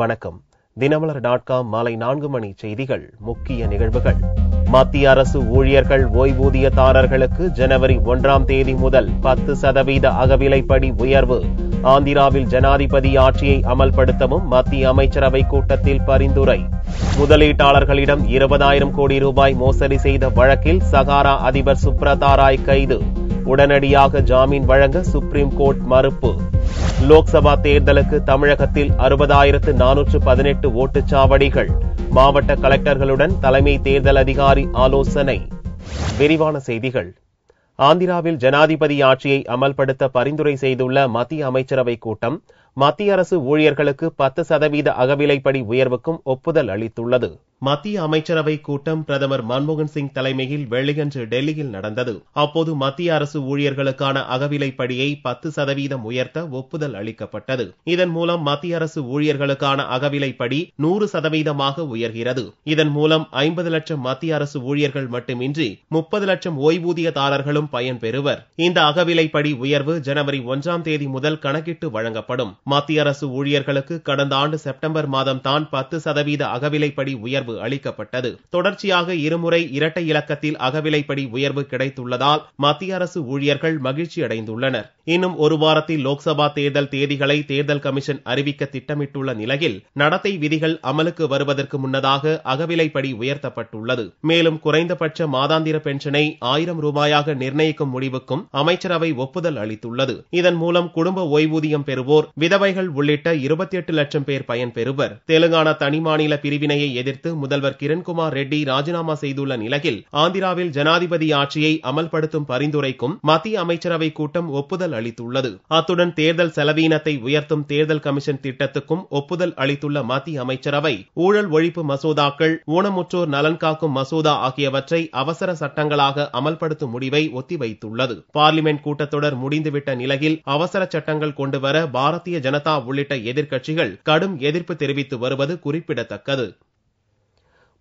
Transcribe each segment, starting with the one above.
வணக்கம். தினமலர்.com மாலை 4 மணி செய்திகள். முக்கிய நிகழ்வுகள். மத்திய அரசு ஊழியர்கள் ஓய்வூதியதாரர்களுக்கு ஜனவரி 1ஆம் தேதி முதல் 10% அகவிலைப்படி உயர்வு. ஆந்திராவில் ஜனாதிபதி ஆட்சியை அமல்படுத்தவும் மத்திய அமைச்சரவை கூட்டத்தில் பரிந்துரை. முதலீட்டாளர்களிடம் 20,000 கோடி ரூபாய் மோசடி செய்த வழக்கில் சகாரா அதிபர் சுப்ரதா ராய் கைது. உடனடியாக ஜாமீன் வழங்க சுப்ரீம் கோர்ட் மறுப்பு. லோக்சபா தேர்தலுக்கு தமிழகத்தில் 60,418 ஓட்டுச்சாவடிகள். மாவட்ட கலெக்டர்களுடன் தலைமை தேர்தல் அதிகாரி ஆலோசனை. விரிவான செய்திகள். ஆந்திராவில் ஜனாதிபதி ஆட்சியை அமல்படுத்த பரிந்துரை செய்துள்ள மத்திய அமைச்சரவை கூட்டம் மத்திய அரசு ஊழியர்களுக்கு 10% அகவிலைப்படி உயர்வுக்கும் ஒப்புதல் அளித்துள்ளது. மத்திய அமைச்சரவை கூட்டம் பிரதமர் மன்மோகன் சிங் தலைமையில் வெள்ளியன்று டெல்லியில் நடந்தது. அப்போது மத்திய அரசு ஊழியர்களுக்கான அகவிலைப்படியை 10% உயர்த்த ஒப்புதல் அளிக்கப்பட்டது. இதன் மூலம் மத்திய அரசு ஊழியர்களுக்கான அகவிலைப்படி 100% உயர்கிறது. இதன் மூலம் 50 லட்சம் மத்திய அரசு ஊழியர்கள் மட்டுமின்றி 30 லட்சம் ஓய்வூதியதாரர்களும் பயன்பெறுவர். இந்த அகவிலைப்படி உயர்வு ஜனவரி 1ஆம் தேதி முதல் கணக்கிட்டு வழங்கப்படும். மத்திய அரசு ஊழியர்களுக்கு கடந்த ஆண்டு செப்டம்பர் மாதம் தான் 10% அகவிலைப்படி உயர்வு அளிக்கப்பட்டது. தொடர்ச்சியாக இருமுறை இரட்டை இலக்கத்தில் அகவிலைப்படி உயர்வு கிடைத்துள்ளதால் மத்திய அரசு ஊழியர்கள் மகிழ்ச்சி அடைந்துள்ளனர். இன்னும் ஒரு வாரத்தில் லோக்சபா தேர்தல் தேதிகளை தேர்தல் கமிஷன் அறிவிக்க திட்டமிட்டுள்ள நிலையில் நடத்தை விதிகள் அமலுக்கு வருவதற்கு முன்னதாக அகவிலைப்படி உயர்த்தப்பட்டுள்ளது. மேலும் குறைந்தபட்ச மாதாந்திர பென்ஷனை 1000 ரூபாயாக நிர்ணயிக்கும் முடிவுக்கும் அமைச்சரவை ஒப்புதல் அளித்துள்ளது. இதன் மூலம் குடும்ப ஓய்வூதியம் பெறுவோர், விதவைகள் உள்ளிட்ட 28 லட்சம் பேர் பயன்பெறுவர். தெலுங்கானா தனிமாநில பிரிவினையை எதிர்த்து முதல்வர் கிரண்குமார் ரெட்டி ராஜினாமா செய்துள்ள நிலையில் ஆந்திராவில் ஜனாதிபதி ஆட்சியை அமல்படுத்தும் பரிந்துரைக்கும் மத்திய அமைச்சரவை கூட்டம் ஒப்புதல் அளித்துள்ளது. அத்துடன் தேர்தல் செலவீனத்தை உயர்த்தும் தேர்தல் கமிஷன் திட்டத்துக்கும் ஒப்புதல் அளித்துள்ள மத்திய அமைச்சரவை ஊழல் ஒழிப்பு மசோதாக்கள், ஊனமுற்றோர் நலன் காக்கும் மசோதா ஆகியவற்றை அவசர சட்டங்களாக அமல்படுத்தும் முடிவை ஒத்திவைத்துள்ளது. பார்லிமென்ட் கூட்டத்தொடர் முடிந்துவிட்ட நிலையில் அவசர சட்டங்கள் கொண்டுவர பாரதிய ஜனதா உள்ளிட்ட எதிர்க்கட்சிகள் கடும் எதிர்ப்பு தெரிவித்து வருவது குறிப்பிடத்தக்கது.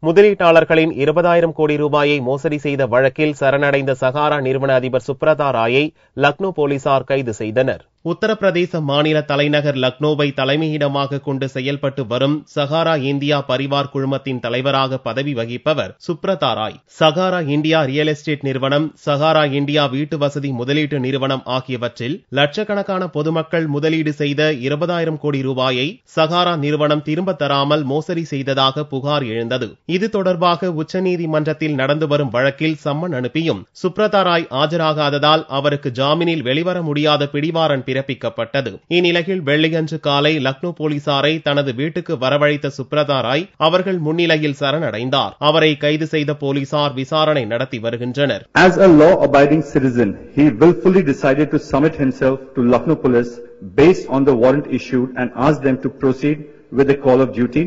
முதலீட்டாளர்களின் 20,000 கோடி ரூபாயை மோசடி செய்த வழக்கில் சரணடைந்த சகாரா நிறுவன அதிபர் சுப்ரதா ராயை லக்னோ போலீசார் கைது செய்தனர். உத்தரப்பிரதேச மாநில தலைநகர் லக்னோவை தலைமையிடமாக கொண்டு செயல்பட்டு வரும் சகாரா இந்தியா பரிவார் குழுமத்தின் தலைவராக பதவி வகிப்பவர் Subrata Roy. Sahara India real estate நிறுவனம், சகாரா இந்தியா வீட்டு வசதி முதலீட்டு நிறுவனம் ஆகியவற்றில் லட்சக்கணக்கான பொதுமக்கள் முதலீடு செய்த 20,000 கோடி ரூபாயை சகாரா நிறுவனம் திரும்ப தராமல் மோசடி செய்ததாக புகார் எழுந்தது. இது தொடர்பாக உச்சநீதிமன்றத்தில் நடந்து வரும் வழக்கில் சம்மன் அனுப்பியும் சுப்ரதா ராய் ஆஜராகாததால் அவருக்கு ஜாமீனில் வெளிவர முடியாத பிடிவாரண்ட் பிறப்பிக்கப்பட்டது. இந்நிலையில் வெள்ளியன்று காலை லக்னோ போலீசாரை தனது வீட்டுக்கு வரவழைத்த சுப்ரதா ராய் அவர்கள் முன்னிலையில் சரணடைந்தார். அவரை கைது செய்த போலீசார் விசாரணை நடத்தி வருகின்றனர். As a law-abiding citizen, he willfully decided to submit himself to Lucknow police based on the warrant issued and asked them to proceed with the call of duty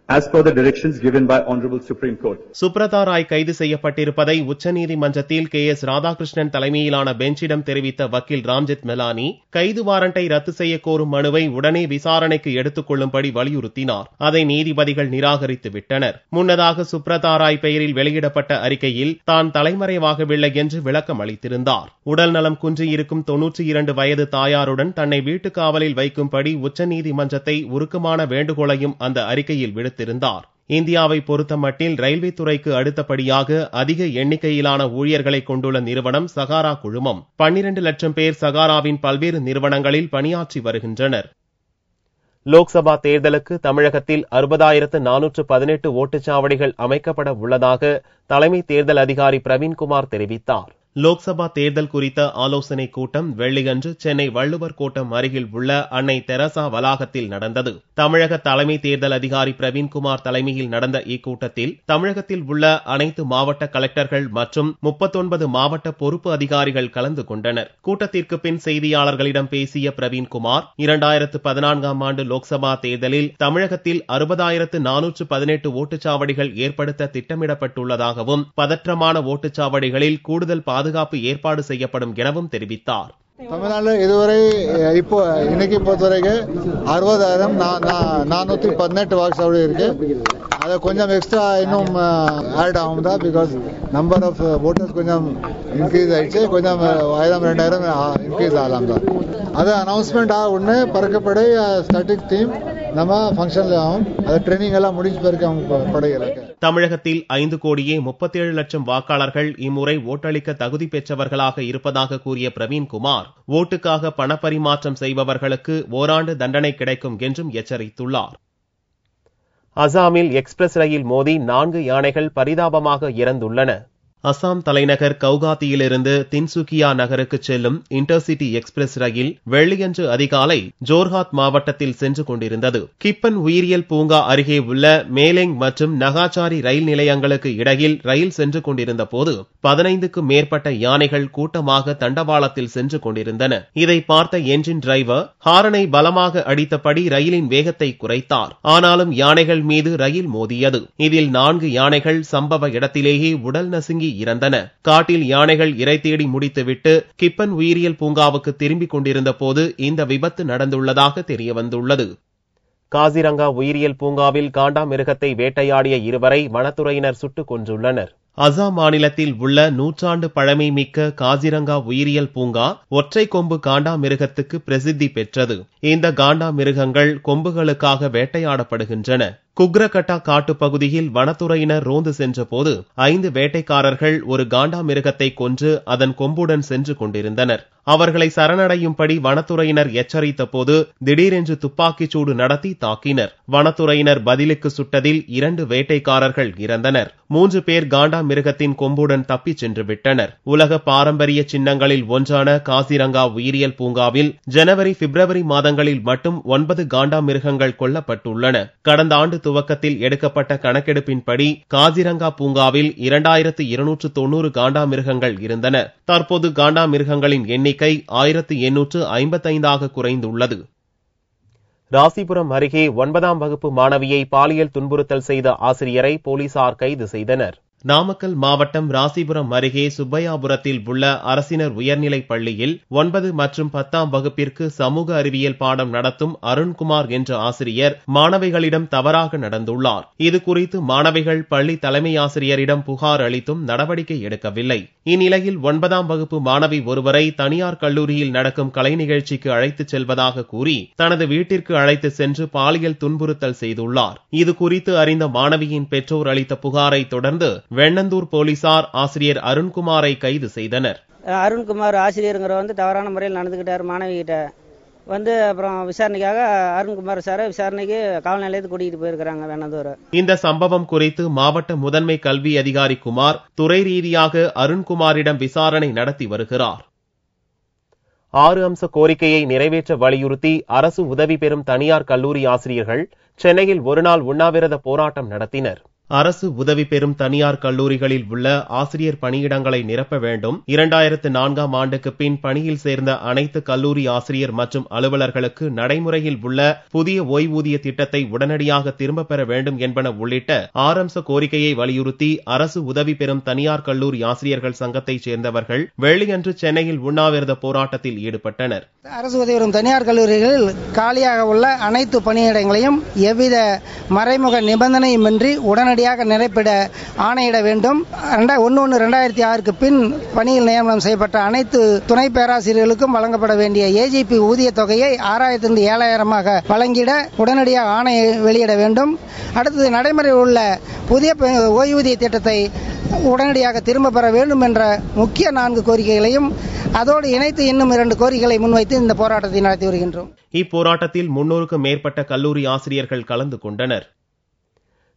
as per the directions given by Honorable Supreme Court. Subrata Rai கைது செய்யப்பட்டிருப்பதை உச்சநீதிமன்றத்தில் KS Radhakrishnan தலைமையிலான பெஞ்சிடம் தெரிவித்த வக்கீல் Ramjeth Melanie கைது வாரண்டை ரத்து செய்ய கோரும் மனுவை உடனே விசாரணைக்கு எடுத்துக் கொள்ளும்படி வலியுறுத்தினார். அதை நீதிபதிகள் நிராகரித்து விட்டனர். முன்னதாக சுப்ரதா ராய் பெயரில் வெளியிடப்பட்ட அறிக்கையில் தான் தலைமறைவாகவில்லை என்று விளக்கம் அளித்திருந்தார். உடல் நலம் குன்றியிருக்கும் 92 வயது தாயாருடன் தன்னை வீட்டு காவலில் வைக்கும்படி உச்சநீதிமன்றத்தை உருக்கமான வேண்டுகோளையும் அந்த அறிக்கையில் விடுத்திருந்தார். இந்தியாவை பொறுத்தமட்டில் ரயில்வே துறைக்கு அடுத்தபடியாக அதிக எண்ணிக்கையிலான ஊழியர்களை கொண்டுள்ள நிறுவனம் சகாரா குழுமம். 12 லட்சம் பேர் சகாராவின் பல்வேறு நிறுவனங்களில் பணியாற்றி வருகின்றனர். லோக்சபா தேர்தலுக்கு தமிழகத்தில் 60,418 ஓட்டுச்சாவடிகள் அமைக்கப்பட உள்ளதாக தலைமை தேர்தல் அதிகாரி பிரவீன்குமார் தெரிவித்தார். லோக்சபா தேர்தல் குறித்த ஆலோசனை கூட்டம் வெள்ளியன்று சென்னை வள்ளுவர் கோட்டம் அருகில் உள்ள அன்னை தெரசா வளாகத்தில் நடந்தது. தமிழக தலைமை தேர்தல் அதிகாரி பிரவீன்குமார் தலைமையில் நடந்த இக்கூட்டத்தில் தமிழகத்தில் உள்ள அனைத்து மாவட்ட கலெக்டர்கள் மற்றும் 39 மாவட்ட பொறுப்பு அதிகாரிகள் கலந்து கொண்டனர். கூட்டத்திற்கு பின் செய்தியாளர்களிடம் பேசிய பிரவீன்குமார் 2014ஆம் ஆண்டு லோக்சபா தேர்தலில் தமிழகத்தில் 60,418 ஓட்டுச்சாவடிகள் ஏற்படுத்த திட்டமிடப்பட்டுள்ளதாகவும் பதற்றமான ஓட்டுச்சாவடிகளில் கூடுதல் பாதுகாப்பு ஏற்பாடு செய்யப்படும் எனவும் தெரிவித்தார். தமிழ்நாட்டில் இதுவரை இப்போ இன்னைக்கு பொறுத்தவரைக்கும் 60,418 வாக்குச்சாவடி இருக்கு. அதை கொஞ்சம் எக்ஸ்ட்ரா இன்னும் ஆட் ஆகும் தான். பிகாஸ் நம்பர் ஆஃப் ஓட்டர்ஸ் கொஞ்சம் இன்க்ரீஸ் ஆயிடுச்சு. கொஞ்சம் 1000-2000 இன்க்ரீஸ் ஆகலாம் தான். அது அனௌன்ஸ்மெண்ட் ஆக உடனே பறக்கப்படை ஸ்டாட்டிக் டீம் நம்ம ஃபங்க்ஷன்ல ஆகும். அது ட்ரைனிங் எல்லாம் முடிஞ்ச பிறகு அவங்க படைகிறாங்க. தமிழகத்தில் 5,37,00,000 வாக்காளர்கள் இம்முறை ஓட்டளிக்க தகுதி பெற்றவர்களாக இருப்பதாக கூறிய பிரவீன்குமார், ஓட்டுக்காக பணப்பரிமாற்றம் செய்பவர்களுக்கு ஓராண்டு தண்டனை கிடைக்கும் என்றும் எச்சரித்துள்ளார். அசாமில் எக்ஸ்பிரஸ் ரயில் மோதி 4 யானைகள் பரிதாபமாக இறந்துள்ளன. அசாம் தலைநகர் கவுகாத்தியிலிருந்து தின்சுகியா நகருக்கு செல்லும் இன்டர்சிட்டி எக்ஸ்பிரஸ் ரயில் வெள்ளியன்று அதிகாலை ஜோர்ஹாத் மாவட்டத்தில் சென்று கொண்டிருந்தது. கிப்பன் உயிரியல் பூங்கா அருகே உள்ள மேலேங் மற்றும் நகாச்சாரி ரயில் நிலையங்களுக்கு இடையில் ரயில் சென்று கொண்டிருந்த போது 15க்கும் மேற்பட்ட யானைகள் கூட்டமாக தண்டவாளத்தில் சென்று கொண்டிருந்தன. இதை பார்த்த என்ஜின் டிரைவர் ஹாரனை பலமாக அடித்தபடி ரயிலின் வேகத்தை குறைத்தார். ஆனாலும் யானைகள் மீது ரயில் மோதியது. இதில் 4 யானைகள் சம்பவ இடத்திலேயே உடல் நசுங்கி இறந்தன. காட்டில் யானைகள் இரை தேடி முடித்துவிட்டு கிப்பன் உயிரியல் பூங்காவுக்கு திரும்பிக் கொண்டிருந்த போது இந்த விபத்து நடந்துள்ளதாக தெரியவந்துள்ளது. காசிரங்கா உயிரியல் பூங்காவில் காண்டாமிருகத்தை வேட்டையாடிய 2 வனத்துறையினர் சுட்டுக் கொன்றுள்ளனர். அசாம் மாநிலத்தில் உள்ள 100 ஆண்டு பழமை மிக்க காசிரங்கா உயிரியல் பூங்கா ஒற்றை கொம்பு காண்டாமிருகத்துக்கு பிரசித்தி பெற்றது. இந்த காண்டாமிருகங்கள் கொம்புகளுக்காக வேட்டையாடப்படுகின்றன. குக்ரகட்டா காட்டு பகுதியில் வனத்துறையினர் ரோந்து சென்றபோது 5 வேட்டைக்காரர்கள் ஒரு காண்டாமிருகத்தை கொன்று அதன் கொம்புடன் சென்று கொண்டிருந்தனர். அவர்களை சரணடையும்படி வனத்துறையினர் எச்சரித்த போது திடீரென்று துப்பாக்கிச் சூடு நடத்தி தாக்கினர். வனத்துறையினர் பதிலுக்கு சுட்டதில் 2 வேட்டைக்காரர்கள் இறந்தனர். 3 பேர் காண்டாமிருகத்தின் கொம்புடன் தப்பிச் சென்று விட்டனர். உலக பாரம்பரிய சின்னங்களில் ஒன்றான காசிரங்கா உயிரியல் பூங்காவில் ஜனவரி, பிப்ரவரி மாதங்களில் மட்டும் 9 காண்டாமிருகங்கள் கொல்லப்பட்டுள்ளன. கடந்த ஆண்டு துவக்கத்தில் எடுக்கப்பட்ட கணக்கெடுப்பின்படி காசிரங்கா பூங்காவில் 2290 காண்டாமிருகங்கள் இருந்தன. தற்போது காண்டாமிருகங்களின் எண்ணிக்கை 1855 குறைந்துள்ளது. ராசிபுரம் அருகே 9ஆம் வகுப்பு மாணவியை பாலியல் துன்புறுத்தல் செய்த ஆசிரியரை போலீசார் கைது செய்தனர். நாமக்கல் மாவட்டம் ராசிபுரம் அருகே சுப்பையாபுரத்தில் உள்ள அரசினர் உயர்நிலைப் பள்ளியில் 9 மற்றும் 10ஆம் வகுப்பிற்கு சமூக அறிவியல் பாடம் நடத்தும் அருண்குமார் என்ற ஆசிரியர் மாணவிகளிடம் தவறாக நடந்துள்ளார். இதுகுறித்து மாணவிகள் பள்ளி தலைமை ஆசிரியரிடம் புகார் அளித்தும் நடவடிக்கை எடுக்கவில்லை. இந்நிலையில் 9ஆம் வகுப்பு மாணவி ஒருவரை தனியார் கல்லூரியில் நடக்கும் கலை நிகழ்ச்சிக்கு அழைத்துச் செல்வதாக கூறி தனது வீட்டிற்கு அழைத்து சென்று பாலியல் துன்புறுத்தல் செய்துள்ளார். இதுகுறித்து அறிந்த மாணவியின் பெற்றோர் அளித்த புகாரை தொடர்ந்து வெண்ணந்தூர் போலீசார் ஆசிரியர் அருண்குமாரை கைது செய்தனர். அருண்குமார் ஆசிரியருங்கிற தவறான முறையில் நடந்துகிட்டார். மாணவி கிட்ட அப்புறம் விசாரணைக்காக அருண்குமார் சாரை விசாரணைக்கு காவல் நிலையத்துக்கு கூட்டிகிட்டு போயிருக்கிறாங்க வெண்ணந்தூர். இந்த சம்பவம் குறித்து மாவட்ட முதன்மை கல்வி அதிகாரி குமார் துறை ரீதியாக அருண்குமாரிடம் விசாரணை நடத்தி வருகிறார். 6 அம்ச கோரிக்கையை நிறைவேற்ற வலியுறுத்தி அரசு உதவி பெறும் தனியார் கல்லூரி ஆசிரியர்கள் சென்னையில் ஒருநாள் உண்ணாவிரத போராட்டம் நடத்தினர். அரசு உதவி பெறும் தனியார் கல்லூரிகளில் உள்ள ஆசிரியர் பணியிடங்களை நிரப்ப வேண்டும். 2004ஆம் ஆண்டுக்கு பின் பணியில் சேர்ந்த அனைத்து கல்லூரி ஆசிரியர் மற்றும் அலுவலர்களுக்கு நடைமுறையில் உள்ள புதிய ஓய்வூதிய திட்டத்தை உடனடியாக திரும்பப் பெற வேண்டும் என்பன உள்ளிட்ட 6 அம்ச கோரிக்கையை வலியுறுத்தி அரசு உதவி பெறும் தனியார் கல்லூரி ஆசிரியர்கள் சங்கத்தைச் சேர்ந்தவர்கள் வெள்ளியன்று சென்னையில் உண்ணாவிரத போராட்டத்தில் ஈடுபட்டனர். அரசு உதவி பெறும் தனியார் கல்லூரிகளில் காலியாக உள்ள அனைத்து பணியிடங்களையும் எவ்வித மறைமுக நிபந்தனையுமின்றி உடனடியாக நிறைப்பிட ஆணையிட வேண்டும். 1/1/2006 பின் பணியில் நியமனம் செய்யப்பட்ட அனைத்து துணை பேராசிரியர்களுக்கும் வழங்கப்பட வேண்டிய ஏஜிபி ஊதிய தொகையை 6000 7,000 வழங்கிட உடனடியாக ஆணை வெளியிட வேண்டும். அடுத்தது நடைமுறையில் உள்ள புதிய ஓய்வூதிய திட்டத்தை உடனடியாக திரும்ப பெற வேண்டும் என்ற முக்கிய 4 கோரிக்கைகளையும் அதோடு இணைத்து இன்னும் 2 கோரிக்கைகளை முன்வைத்து இந்த போராட்டத்தை நடத்தி வருகின்றோம். இப்போராட்டத்தில் 300க்கும் மேற்பட்ட கல்லூரி ஆசிரியர்கள் கலந்து கொண்டனர்.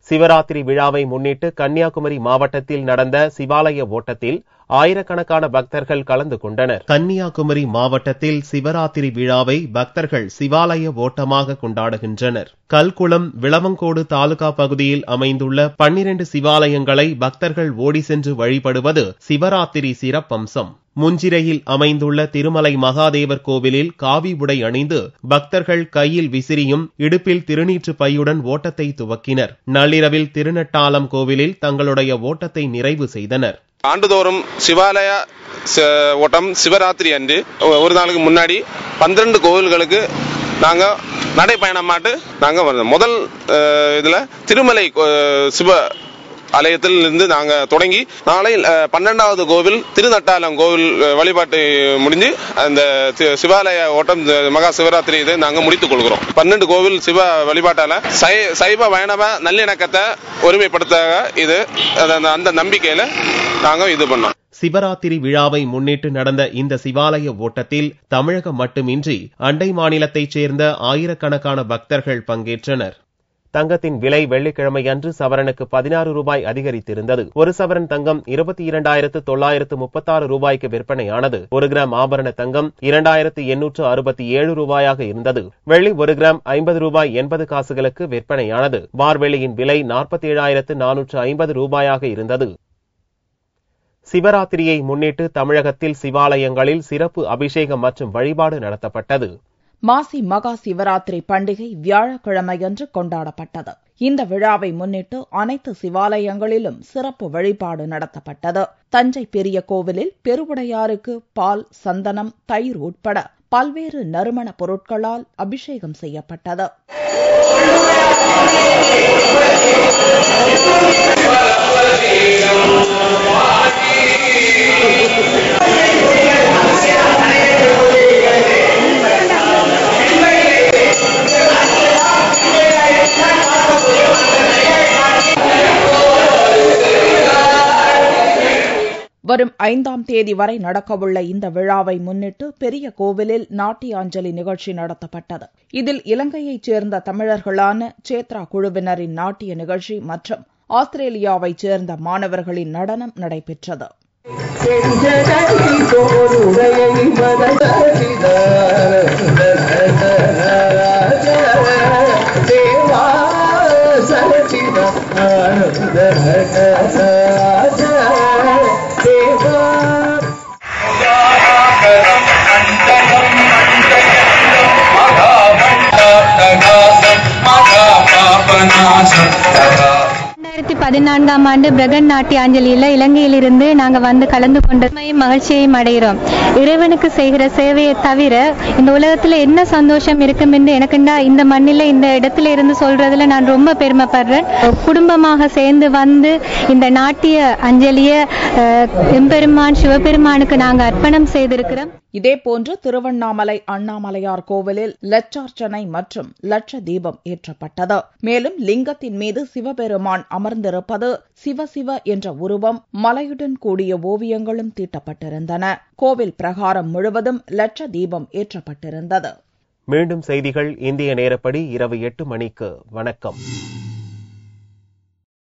சிவராத்திரி விழாவை முன்னிட்டு கன்னியாகுமரி மாவட்டத்தில் நடந்த சிவாலய ஓட்டத்தில் ஆயிரக்கணக்கான பக்தர்கள் கலந்து கொண்டனர். கன்னியாகுமரி மாவட்டத்தில் சிவராத்திரி விழாவை பக்தர்கள் சிவாலய ஓட்டமாக கொண்டாடுகின்றனர். கல்குளம், விளவங்கோடு தாலுகா பகுதியில் அமைந்துள்ள 12 சிவாலயங்களை பக்தர்கள் ஓடி சென்று வழிபடுவது சிவராத்திரி சிறப்பம்சம். முஞ்சிரையில் அமைந்துள்ள திருமலை மகாதேவர் கோவிலில் காவி உடை அணிந்து பக்தர்கள் கையில் விசிறியும் இடுப்பில் திருநீற்று பையுடன் ஓட்டத்தை துவக்கினர். நள்ளிரவில் திருநட்டாலம் கோவிலில் தங்களுடைய ஓட்டத்தை நிறைவு செய்தனர். ஆண்டுதோறும் சிவாலய ஓட்டம் சிவராத்திரி அன்று ஒரு நாளுக்கு முன்னாடி 12 கோவில்களுக்கு நாங்க நடைப்பயணமாட்டு நாங்க முதல் இதுல திருமலை சிவ ஆலயத்தில் இருந்து நாங்க தொடங்கி நாளை 12வது கோவில் திருநட்டாலம் கோவில் வழிபாட்டு முடிஞ்சு அந்த சிவாலய ஓட்டம் மகா சிவராத்திரி இதை நாங்க முடித்துக் கொள்கிறோம். 12 கோவில் சிவ வழிபாட்டால சைவ வைணவ நல்லிணக்கத்தை ஒருமைப்படுத்த இது அந்த நம்பிக்கையில நாங்க இது பண்ணோம். சிவராத்திரி விழாவை முன்னிட்டு நடந்த இந்த சிவாலய ஓட்டத்தில் தமிழகம் மட்டுமின்றி அண்டை மாநிலத்தைச் சேர்ந்த ஆயிரக்கணக்கான பக்தர்கள் பங்கேற்றனர். தங்கத்தின் விலை வெள்ளிக்கிழமையன்று சவரனுக்கு 16 ரூபாய் அதிகரித்திருந்தது. ஒரு சவரன் தங்கம் 22,936 ரூபாய்க்கு விற்பனையானது. 1 கிராம் ஆபரண தங்கம் 2,867 ரூபாயாக இருந்தது. வெள்ளி 1 கிராம் 50 ரூபாய் 80 காசுகளுக்கு விற்பனையானது. பார்வெளியின் விலை 47,450 ரூபாயாக இருந்தது. சிவராத்திரியை முன்னிட்டு தமிழகத்தில் சிவாலயங்களில் சிறப்பு அபிஷேகம் மற்றும் வழிபாடு நடத்தப்பட்டது. மாசி மகா சிவராத்திரி பண்டிகை வியாழக்கிழமையன்று கொண்டாடப்பட்டது. இந்த விழாவை முன்னிட்டு அனைத்து சிவாலயங்களிலும் சிறப்பு வழிபாடு நடத்தப்பட்டது. தஞ்சை பெரிய கோவிலில் பெருவுடையாருக்கு பால், சந்தனம், தயிர் உட்பட பல்வேறு நறுமண பொருட்களால் அபிஷேகம் செய்யப்பட்டது. வரும் 5ஆம் தேதி வரை நடக்கவுள்ள இந்த விழாவை முன்னிட்டு பெரிய கோவிலில் நாட்டியாஞ்சலி நிகழ்ச்சி நடத்தப்பட்டது. இதில் இலங்கையைச் சேர்ந்த தமிழர்களான சேத்ரா குழுவினரின் நாட்டிய நிகழ்ச்சி மற்றும் ஆஸ்திரேலியாவைச் சேர்ந்த மாணவர்களின் நடனம் நடைபெற்றது. பதினான்காம் ஆண்டு பிரகன் நாட்டியாஞ்சலியில இலங்கையிலிருந்து நாங்க வந்து கலந்து கொண்ட மகிழ்ச்சியையும் அடைகிறோம். இறைவனுக்கு செய்கிற சேவையை தவிர இந்த உலகத்துல என்ன சந்தோஷம் இருக்கும் என்று எனக்குண்டா இந்த மண்ணில இந்த இடத்துல இருந்து சொல்றதுல நான் ரொம்ப பெருமைப்படுறேன். குடும்பமாக சேர்ந்து வந்து இந்த நாட்டிய அஞ்சலிய எம்பெருமான் சிவபெருமானுக்கு நாங்க அர்ப்பணம் செய்திருக்கிறோம். இதேபோன்று திருவண்ணாமலை அண்ணாமலையார் கோவிலில் லட்சார்ச்சனை மற்றும் லட்ச தீபம் ஏற்றப்பட்டது. மேலும் லிங்கத்தின் மீது சிவபெருமான் அமர்ந்திருப்பது, சிவசிவ என்ற உருவம், மலையுடன் கூடிய ஓவியங்களும் தீட்டப்பட்டிருந்தன. கோவில் பிரகாரம் முழுவதும் லட்ச தீபம் ஏற்றப்பட்டிருந்தது. மீண்டும் செய்திகள் இந்திய நேரப்படி இரவு 8 மணிக்கு. வணக்கம்.